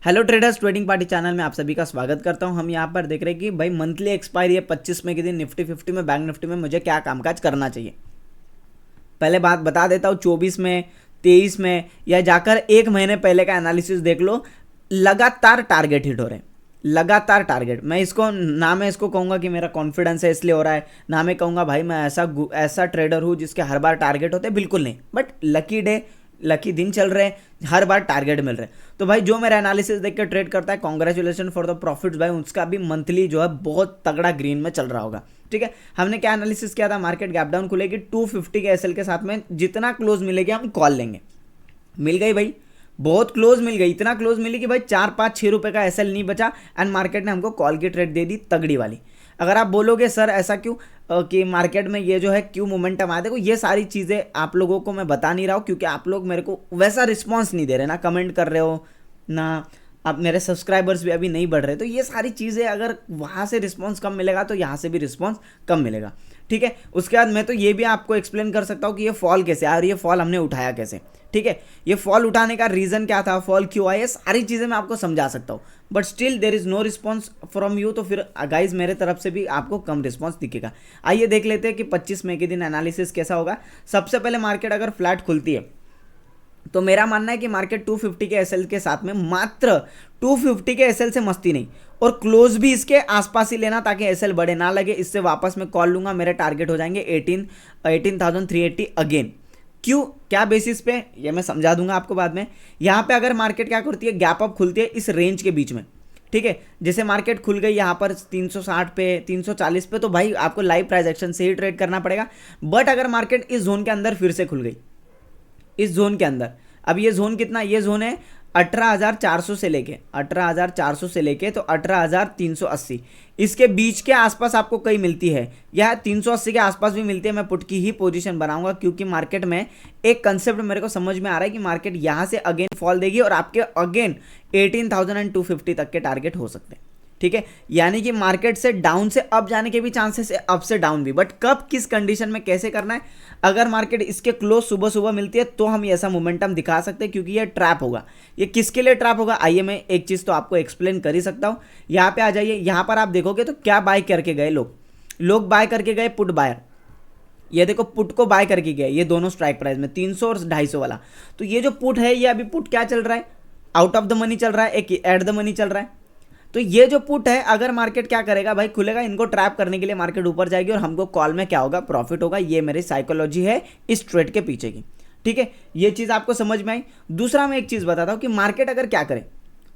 Hello traders, trading party channel में आप सभी का स्वागत करता हूं। हम यहां पर देख रहे हैं कि भाई मंथली एक्सपायरी है 25 मई के दिन निफ्टी 50 में, बैंक निफ्टी में मुझे क्या कामकाज करना चाहिए। पहले बात बता देता हूं, 24 में 23 में या जाकर एक महीने पहले का एनालिसिस देख लो। लगातार टारगेट हिट हो रहे हैं, लगातार टारगेट। मैं इसको ना मैं इसको कहूँगा कि मेरा कॉन्फिडेंस है इसलिए हो रहा है, ना मैं कहूँगा भाई मैं ऐसा ट्रेडर हूँ जिसके हर बार टारगेट होते हैं, बिल्कुल नहीं। बट लकी डे, लकी दिन चल रहे हैं, हर बार टारगेट मिल रहे हैं। तो भाई जो मेरा एनालिसिस देख के ट्रेड करता है, कॉन्ग्रेचुलेशन फॉर द प्रॉफिट्स भाई, उसका भी मंथली जो है बहुत तगड़ा ग्रीन में चल रहा होगा। ठीक है, हमने क्या एनालिसिस किया था, मार्केट गैप डाउन खुलेगी 250 के एसएल के साथ में, जितना क्लोज मिलेगी हम कॉल लेंगे। मिल गई भाई, बहुत क्लोज मिल गई, इतना क्लोज मिली कि भाई 4-5-6 रुपए का एसएल नहीं बचा एंड मार्केट ने हमको कॉल की ट्रेड दे दी तगड़ी वाली। अगर आप बोलोगे सर ऐसा क्यों कि मार्केट में ये जो है क्यों मोमेंटम आया, देखो ये सारी चीज़ें आप लोगों को मैं बता नहीं रहा हूँ क्योंकि आप लोग मेरे को वैसा रिस्पॉन्स नहीं दे रहे, ना कमेंट कर रहे हो, ना आप मेरे सब्सक्राइबर्स भी अभी नहीं बढ़ रहे। तो ये सारी चीज़ें अगर वहाँ से रिस्पॉन्स कम मिलेगा तो यहाँ से भी रिस्पॉन्स कम मिलेगा। ठीक है, उसके बाद मैं तो ये भी आपको एक्सप्लेन कर सकता हूँ कि ये फॉल कैसे आया और ये फॉल हमने उठाया कैसे। ठीक है, ये फॉल उठाने का रीज़न क्या था, फॉल क्यों आया, ये सारी चीज़ें मैं आपको समझा सकता हूँ। But still there is no response from you, तो फिर गाइज मेरे तरफ से भी आपको कम रिस्पॉन्स दिखेगा। आइए देख लेते हैं कि 25 मई के दिन एनालिसिस कैसा होगा। सबसे पहले मार्केट अगर फ्लैट खुलती है तो मेरा मानना है कि मार्केट 250 के एसएल के साथ में, मात्र 250 के एसएल से मस्ती नहीं, और क्लोज भी इसके आसपास ही लेना ताकि एसएल बढ़े ना लगे। इससे वापस मैं कॉल लूंगा, मेरे टारगेट हो जाएंगे 18,380 अगेन। क्यों, क्या बेसिस पे, ये मैं समझा दूंगा आपको बाद में। यहाँ पे अगर मार्केट क्या करती है, गैप अप खुलती है इस रेंज के बीच में। ठीक है, जैसे मार्केट खुल गई यहाँ पर 360 पे, 340 पे, तो भाई आपको लाइव प्राइस एक्शन से ही ट्रेड करना पड़ेगा। बट अगर मार्केट इस जोन के अंदर फिर से खुल गई, इस जोन के अंदर, अब ये जोन कितना, ये जोन है 18,400 से लेके 18,400 से लेके तो 18,380, इसके बीच के आसपास आपको कहीं मिलती है, या 380 के आसपास भी मिलती है। मैं पुट की ही पोजीशन बनाऊंगा क्योंकि मार्केट में एक कंसेप्ट मेरे को समझ में आ रहा है कि मार्केट यहां से अगेन फॉल देगी और आपके अगेन 18,250 तक के टारगेट हो सकते हैं। ठीक है, यानी कि मार्केट से डाउन से अप जाने के भी चांसेस है, अप से डाउन भी। बट कब, किस कंडीशन में, कैसे करना है, अगर मार्केट इसके क्लोज सुबह सुबह मिलती है तो हम ऐसा मोमेंटम दिखा सकते हैं, क्योंकि ये ट्रैप होगा। ये किसके लिए ट्रैप होगा, आइए मैं एक चीज़ तो आपको एक्सप्लेन कर ही सकता हूँ। यहाँ पे आ जाइए, यहाँ पर आप देखोगे तो क्या बाय करके गए लोग बाय करके गए, पुट बायर। ये देखो पुट को बाय करके गए, ये दोनों स्ट्राइक प्राइस में 300 और 250 वाला। तो ये जो पुट है, ये अभी पुट क्या चल रहा है, आउट ऑफ द मनी चल रहा है, एक एट द मनी चल रहा है। तो ये जो पुट है, अगर मार्केट क्या करेगा भाई, खुलेगा, इनको ट्रैप करने के लिए मार्केट ऊपर जाएगी और हमको कॉल में क्या होगा, प्रॉफिट होगा। ये मेरी साइकोलॉजी है इस ट्रेड के पीछे की। ठीक है, ये चीज़ आपको समझ में आई। दूसरा मैं एक चीज़ बताता हूँ कि मार्केट अगर क्या करे,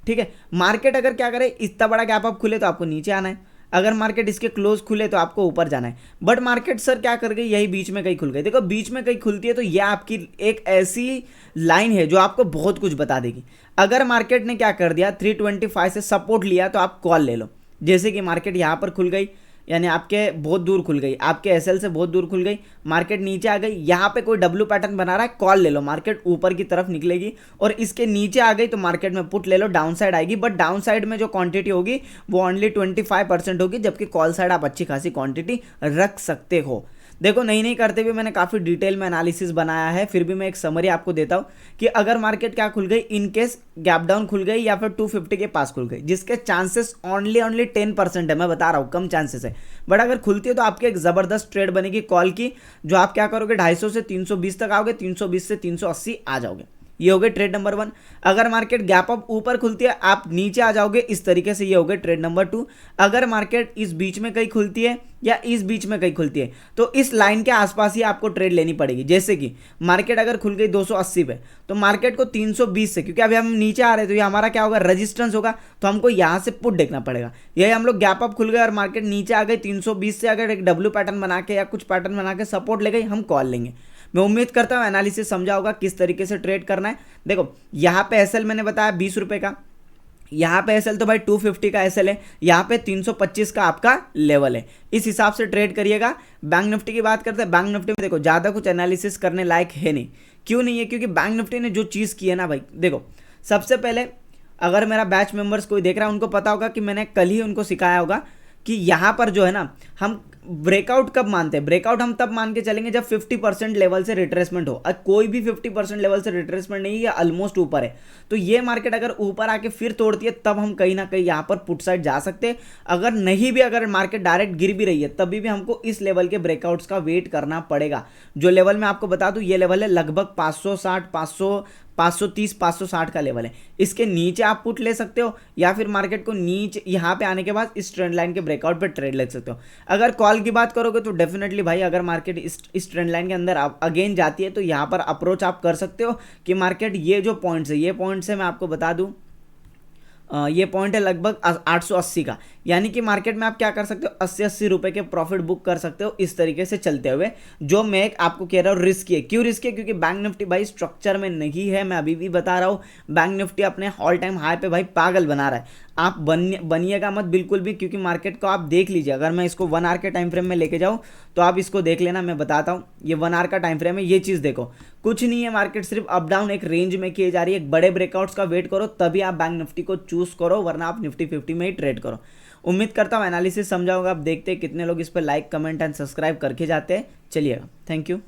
ठीक है, मार्केट अगर क्या करे, इतना बड़ा गैप अप खुले तो आपको नीचे आना है, अगर मार्केट इसके क्लोज खुले तो आपको ऊपर जाना है। बट मार्केट सर क्या कर गई, यही बीच में कहीं खुल गई। देखो बीच में कहीं खुलती है तो यह आपकी एक ऐसी लाइन है जो आपको बहुत कुछ बता देगी। अगर मार्केट ने क्या कर दिया, 325 से सपोर्ट लिया तो आप कॉल ले लो। जैसे कि मार्केट यहाँ पर खुल गई, यानी आपके बहुत दूर खुल गई, आपके एसएल से बहुत दूर खुल गई, मार्केट नीचे आ गई, यहाँ पे कोई डब्ल्यू पैटर्न बना रहा है, कॉल ले लो, मार्केट ऊपर की तरफ निकलेगी। और इसके नीचे आ गई तो मार्केट में पुट ले लो, डाउन साइड आएगी। बट डाउन साइड में जो क्वांटिटी होगी वो ओनली 25% होगी, जबकि कॉल साइड आप अच्छी खासी क्वांटिटी रख सकते हो। देखो नहीं करते हुए मैंने काफ़ी डिटेल में एनालिसिस बनाया है, फिर भी मैं एक समरी आपको देता हूँ कि अगर मार्केट क्या खुल गई, इन केस गैप डाउन खुल गई या फिर 250 के पास खुल गई, जिसके चांसेस ओनली 10% है, मैं बता रहा हूँ कम चांसेस है। बट अगर खुलती है तो आपकी एक ज़बरदस्त ट्रेड बनेगी कॉल की, जो आप क्या करोगे, 250 से 320 तक आओगे, 320 से 380 आ जाओगे। ये हो गए ट्रेड नंबर 1। अगर मार्केट गैप अप ऊपर खुलती है, आप नीचे आ जाओगे इस तरीके से, ये हो गए ट्रेड नंबर 2। अगर मार्केट इस बीच में कहीं खुलती है या इस बीच में कहीं खुलती है तो इस लाइन के आसपास ही आपको ट्रेड लेनी पड़ेगी। जैसे कि मार्केट अगर खुल गई 280 पे तो मार्केट को 320 से, क्योंकि अभी हम नीचे आ रहे हैं तो ये हमारा क्या होगा, रेजिस्टेंस होगा, तो हमको यहाँ से पुट देखना पड़ेगा। यही हम लोग गैप अप खुल गए और मार्केट नीचे आ गई 320 से, अगर एक डब्ल्यू पैटर्न बना के या कुछ पैटर्न बना के सपोर्ट ले गई, हम कॉल लेंगे। मैं उम्मीद करता हूँ एनालिसिस समझा होगा किस तरीके से ट्रेड करना है। देखो यहाँ पे एसएल मैंने बताया 20 रुपए का, यहाँ पे एसएल तो भाई 250 का एसएल है, यहाँ पे 325 का आपका लेवल है, इस हिसाब से ट्रेड करिएगा। बैंक निफ्टी की बात करते हैं, बैंक निफ्टी में देखो ज़्यादा कुछ एनालिसिस करने लायक है नहीं। क्यों नहीं है, क्योंकि बैंक निफ्टी ने जो चीज़ की है ना भाई, देखो सबसे पहले अगर मेरा बैच मेंबर्स कोई देख रहा है उनको पता होगा कि मैंने कल ही उनको सिखाया होगा कि यहाँ पर जो है ना हम ब्रेकआउट कब मानते हैं, ब्रेकआउट हम तब मान के चलेंगे जब 50% लेवल से रिट्रेसमेंट हो। कोई भी 50% लेवल से रिट्रेसमेंट नहीं है, ऑलमोस्ट ऊपर है, तो ये मार्केट अगर ऊपर आके फिर तोड़ती है तब हम कहीं ना कहीं यहाँ पर पुट साइड जा सकते हैं। अगर नहीं भी, अगर मार्केट डायरेक्ट गिर भी रही है तभी भी हमको इस लेवल के ब्रेकआउट्स का वेट करना पड़ेगा। जो लेवल मैं आपको बता दूं, ये लेवल है लगभग 560, 530, 560 का लेवल है। इसके नीचे आप पुट ले सकते हो या फिर मार्केट को नीचे यहाँ पे आने के बाद इस ट्रेंड लाइन के ब्रेकआउट पे ट्रेड ले सकते हो। अगर कॉल की बात करोगे तो डेफिनेटली भाई, अगर मार्केट इस ट्रेंड लाइन के अंदर अगेन जाती है तो यहाँ पर अप्रोच आप कर सकते हो कि मार्केट ये जो पॉइंट्स है, ये पॉइंट्स है मैं आपको बता दूं, ये पॉइंट है लगभग 880 का, यानी कि मार्केट में आप क्या कर सकते हो, 80-80 रुपए के प्रॉफिट बुक कर सकते हो इस तरीके से चलते हुए। जो मैं आपको कह रहा हूँ रिस्की है। क्यों रिस्की है? क्योंकि बैंक निफ्टी भाई स्ट्रक्चर में नहीं है। मैं अभी भी बता रहा हूँ, बैंक निफ्टी अपने ऑल टाइम हाई पे भाई पागल बना रहा है। आप बनिएगा मत बिल्कुल भी, क्योंकि मार्केट को आप देख लीजिए। अगर मैं इसको 1 आवर के टाइम फ्रेम में लेके जाऊँ तो आप इसको देख लेना, मैं बताता हूँ। ये 1 आवर का टाइम फ्रेम है, ये चीज़ देखो, कुछ नहीं है, मार्केट सिर्फ अप डाउन एक रेंज में किए जा रही है। एक बड़े ब्रेकआउट्स का वेट करो तभी आप बैंक निफ्टी को चूज करो, वरना आप निफ्टी 50 में ही ट्रेड करो। उम्मीद करता हूँ एनालिसिस समझा होगा। आप देखते हैं कितने लोग इस पर लाइक, कमेंट एंड सब्सक्राइब करके जाते हैं। चलिएगा, थैंक यू।